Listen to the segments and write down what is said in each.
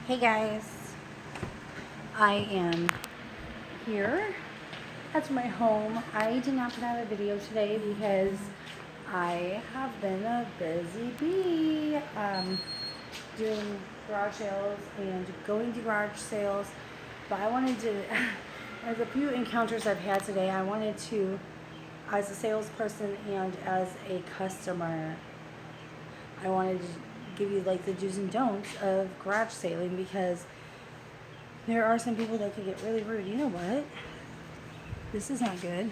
Hey guys, I am here at my home. I did not put out a video today because I have been a busy bee doing garage sales and going to garage sales. But I wanted to, as a few encounters I've had today, I wanted to, as a salesperson and as a customer, I wanted to give you like the do's and don'ts of garage sailing because there are some people that could get really rude. You know what? This is not good.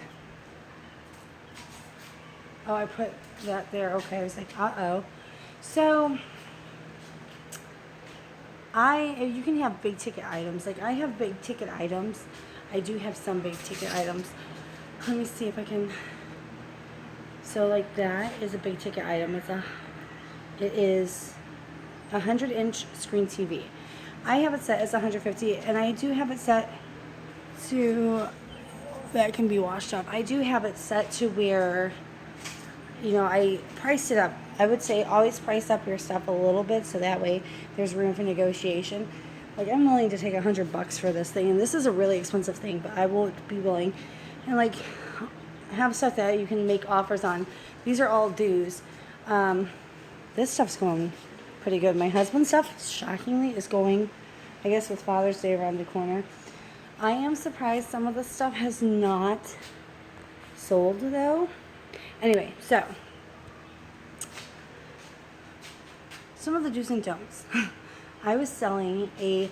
Oh, I put that there. Okay, I was like, uh-oh. So, you can have big ticket items. Like, I have big ticket items. I do have some big ticket items. Let me see if I can. So, like, that is a big ticket item. It is a 100-inch screen TV. I have it set as 150, and I do have it set to that can be washed up. I do have it set to where, I priced it up. I would say always price up your stuff a little bit so that way there's room for negotiation. Like, I'm willing to take $100 for this thing, and this is a really expensive thing, but I will be willing. And like, have stuff that you can make offers on. These are all dues. This stuff's going pretty good. My husband's stuff, shockingly, is going, I guess, with Father's Day around the corner. I am surprised some of the stuff has not sold, though. Anyway, so some of the do's and don'ts. I was selling a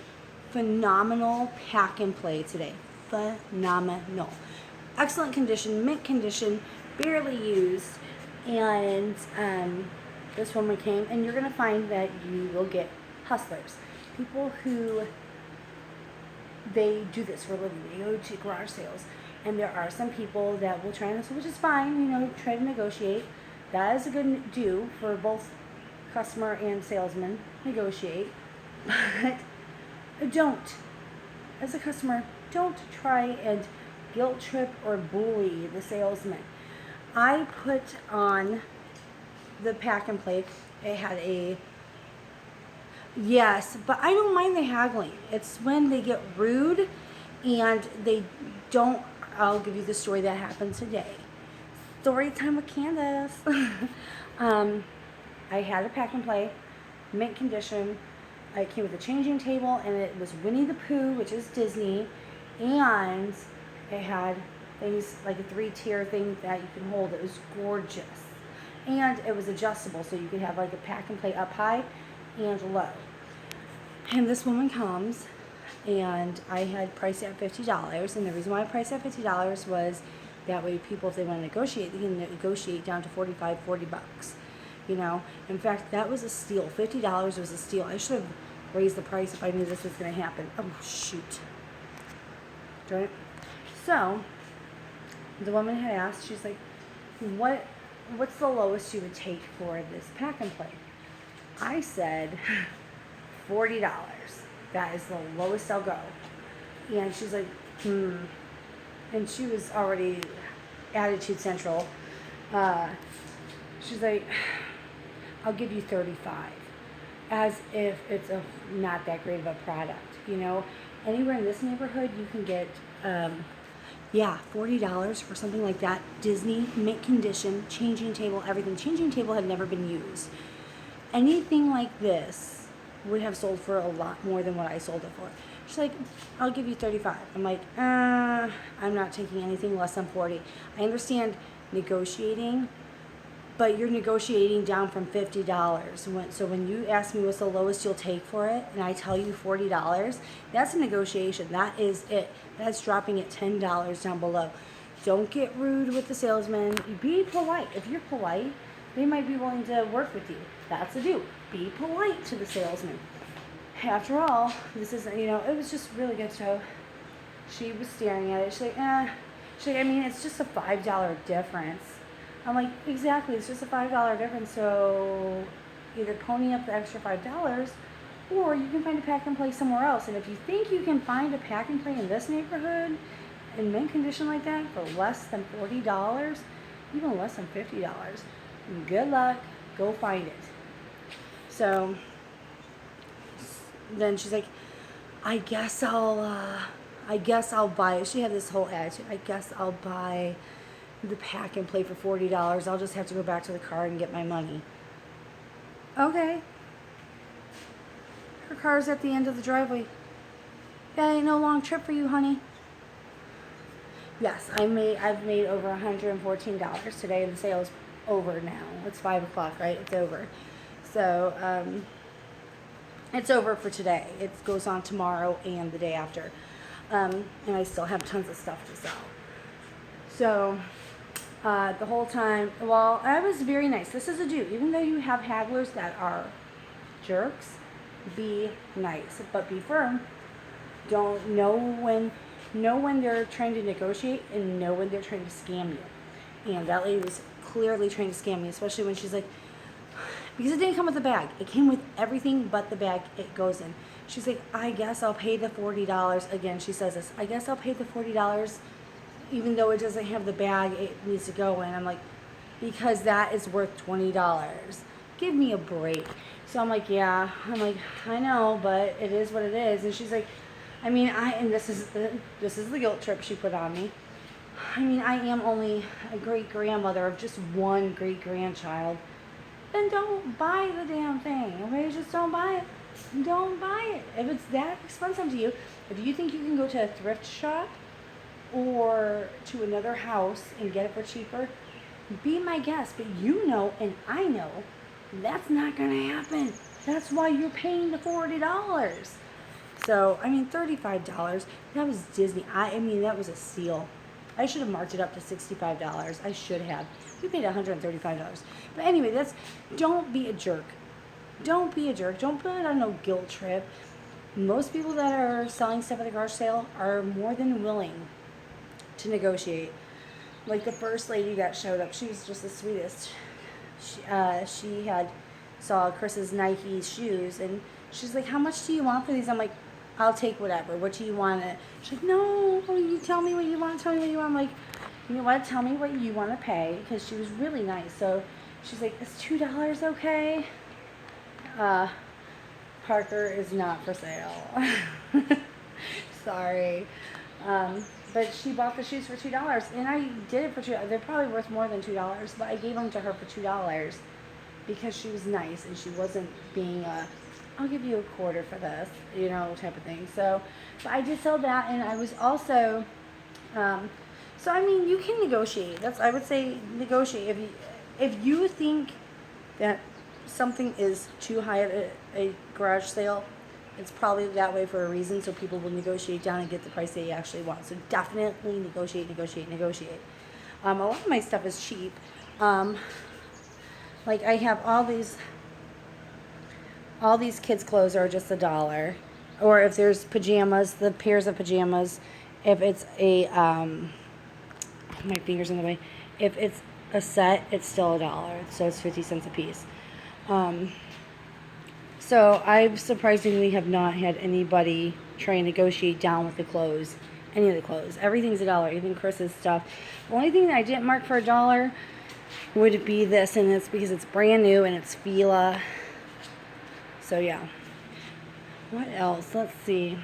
phenomenal pack and play today. Phenomenal. Excellent condition, mint condition, barely used. And this woman came, and you're going to find that you will get hustlers. People who, they do this for a living. They go to garage sales. And there are some people that will try and hustle, which is fine, try to negotiate. That is a good do for both customer and salesman, negotiate. But don't, as a customer, don't try and guilt trip or bully the salesman. I put on the pack and play. It had yes, but I don't mind the haggling. It's when they get rude and they don't. I'll give you the story that happened today. Story time with Candace. I had a pack and play, mint condition. It came with a changing table, and it was Winnie the Pooh, which is Disney, and it had things like a 3-tier thing that you can hold. It was gorgeous. And it was adjustable, so you could have like a pack and play up high and low. And this woman comes, and I had priced it at $50. And the reason why I priced it at $50 was that way people, if they want to negotiate, they can negotiate down to $45, $40. In fact, that was a steal. $50 was a steal. I should have raised the price if I knew this was going to happen. Oh, shoot. Darn it. So, the woman had asked, she's like, what's the lowest you would take for this pack and play? I said, $40. That is the lowest I'll go. And she's like, And she was already attitude central. She's like, I'll give you 35, as if it's not that great of a product. Anywhere in this neighborhood you can get $40 for something like that. Disney, mint condition, changing table, everything. Changing table had never been used. Anything like this would have sold for a lot more than what I sold it for. She's like, I'll give you 35. I'm like, I'm not taking anything less than 40. I understand negotiating, but you're negotiating down from $50. So when you ask me what's the lowest you'll take for it, and I tell you $40, that's a negotiation. That is it. That's dropping it $10 down below. Don't get rude with the salesman. Be polite. If you're polite, they might be willing to work with you. That's a do. Be polite to the salesman. After all, this isn't, it was just really good. So she was staring at it. She's like, She's like, it's just a $5 difference. I'm like, exactly, it's just a $5 difference, so either pony up the extra $5 or you can find a pack and play somewhere else. And if you think you can find a pack and play in this neighborhood in mint condition like that for less than $40, even less than $50, good luck, go find it. So then she's like, I guess I'll buy. She had this whole attitude. I guess I'll buy the pack and play for $40. I'll just have to go back to the car and get my money. Okay. Her car's at the end of the driveway. That ain't no long trip for you, honey. Yes, I've made over $114 today, and the sale is over now. It's 5 o'clock, right? It's over. So, it's over for today. It goes on tomorrow and the day after. And I still have tons of stuff to sell. So, the whole time, well, I was very nice. This is a do. Even though you have hagglers that are jerks, be nice, but be firm. Don't know when they're trying to negotiate, and know when they're trying to scam you. And that lady was clearly trying to scam me, especially when she's like, because it didn't come with the bag. It came with everything but the bag it goes in. She's like, I guess I'll pay the $40. Again, she says this. I guess I'll pay the $40, even though it doesn't have the bag it needs to go in. I'm like, because that is worth $20. Give me a break. So I'm like, yeah. I'm like, I know, but it is what it is. And she's like, I mean, and this is the guilt trip she put on me. I mean, I am only a great-grandmother of just one great-grandchild. Then don't buy the damn thing, okay? Just don't buy it. Don't buy it. If it's that expensive to you, if you think you can go to a thrift shop or to another house and get it for cheaper, be my guest. But you know, and I know, that's not going to happen. That's why you're paying the $40. So, I mean, $35, that was Disney. I mean, that was a steal. I should have marked it up to $65. I should have. We paid $135. But anyway, don't be a jerk. Don't be a jerk. Don't put it on no guilt trip. Most people that are selling stuff at the garage sale are more than willing to negotiate. Like the first lady that showed up, she was just the sweetest. She saw Chris's Nike shoes, and she's like, how much do you want for these? I'm like, I'll take whatever. What do you want? She's like, no, you tell me what you want. Tell me what you want. I'm like, you know what? Tell me what you want to pay, because she was really nice. So she's like, is $2 okay? Parker is not for sale. Sorry. But she bought the shoes for $2, and I did it for $2. They're probably worth more than $2, but I gave them to her for $2 because she was nice, and she wasn't being I'll give you a quarter for this, you know, type of thing. So I did sell that, and I was also, so I mean, you can negotiate. I would say negotiate. If you think that something is too high at a garage sale, it's probably that way for a reason, so people will negotiate down and get the price they actually want. So definitely negotiate. A lot of my stuff is cheap. Like I have all these kids' clothes are just $1. Or if there's pajamas, the pairs of pajamas, if it's a, my finger's in the way, if it's a set, it's still $1. So it's 50 cents a piece. So I surprisingly have not had anybody try and negotiate down with the clothes, any of the clothes. Everything's $1, even Chris's stuff. The only thing that I didn't mark for $1 would be this, and it's because it's brand new and it's Fila. So yeah. What else? Let's see.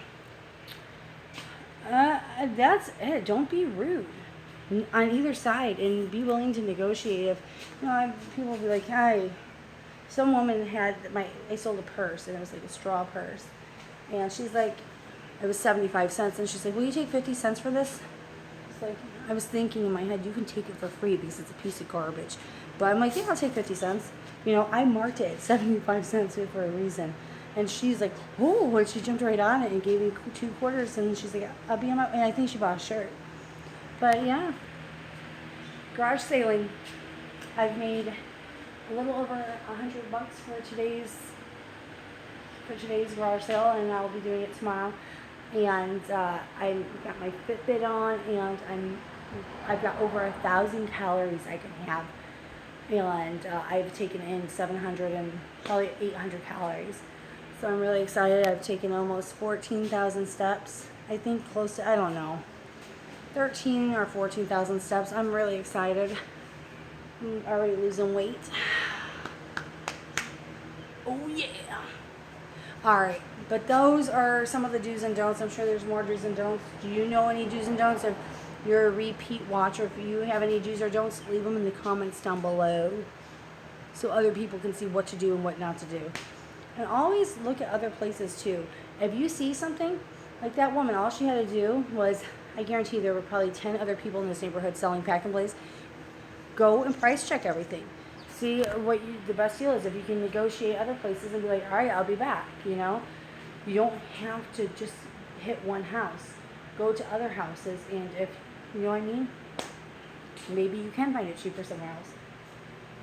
That's it. Don't be rude on either side, and be willing to negotiate. If people will be like, "Hey," some woman I sold a purse, and it was like a straw purse, and she's like, it was 75 cents, and she's like, "Will you take 50 cents for this?" It's like, I was thinking in my head, you can take it for free because it's a piece of garbage, but I'm like, yeah, I'll take 50 cents. I marked it at 75 cents for a reason. And she's like, oh, and she jumped right on it and gave me 2 quarters, and she's like, I'll be on my, and I think she bought a shirt. But yeah, garage sailing. I've made a little over $100 for today's garage sale, and I'll be doing it tomorrow. And I got my Fitbit on, and I've got over 1,000 calories I can have. And I've taken in 700 and probably 800 calories. So I'm really excited. I've taken almost 14,000 steps. I think close to, I don't know, 13 or 14,000 steps. I'm really excited. I'm already losing weight. Oh yeah. All right, but those are some of the do's and don'ts. I'm sure there's more do's and don'ts. Do you know any do's and don'ts? If you're a repeat watcher, if you have any do's or don'ts, leave them in the comments down below so other people can see what to do and what not to do. And always look at other places too. If you see something, like that woman, all she had to do was, I guarantee there were probably 10 other people in this neighborhood selling pack and plays. Go and price check everything. See what the best deal is. If you can negotiate other places and be like, all right, I'll be back, you know. You don't have to just hit one house. Go to other houses, and if, you know what I mean, maybe you can find it cheaper somewhere else.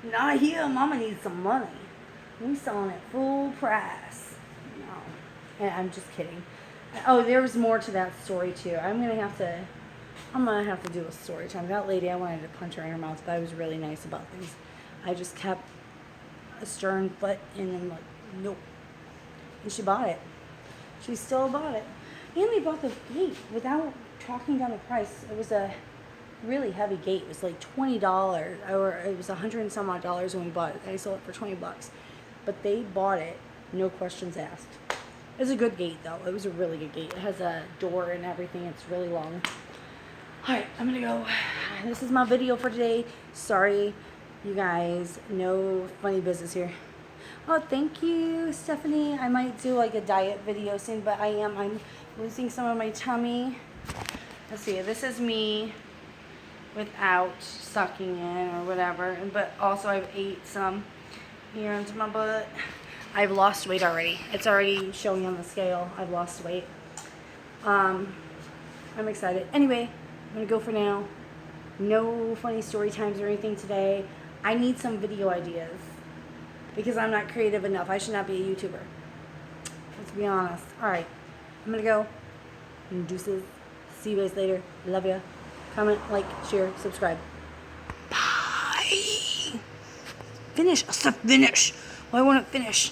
Not here, mama needs some money. We selling it full price. No, I'm just kidding. Oh, there was more to that story too. I'm gonna have to do a story time. That lady, I wanted to punch her in her mouth, but I was really nice about things. I just kept a stern foot and then like, nope. And she bought it. She still bought it. And they bought the gate without talking down the price. It was a really heavy gate. It was like $20, or it was $100 and some odd when we bought it. I sold it for $20. But they bought it, no questions asked. It was a good gate though. It was a really good gate. It has a door and everything. It's really long. Alright, I'm gonna go. This is my video for today. Sorry, you guys. No funny business here. Oh, thank you, Stephanie. I might do like a diet video soon, but I'm losing some of my tummy. Let's see, this is me without sucking in or whatever, but also I've ate some here into my butt. I've lost weight already. It's already showing on the scale. I've lost weight. I'm excited. Anyway, I'm gonna go for now. No funny story times or anything today. I need some video ideas because I'm not creative enough. I should not be a YouTuber. Let's be honest. All right, I'm gonna go. Deuces. See you guys later. Love ya. Comment, like, share, subscribe. Bye. Finish. I said finish. Why won't it finish?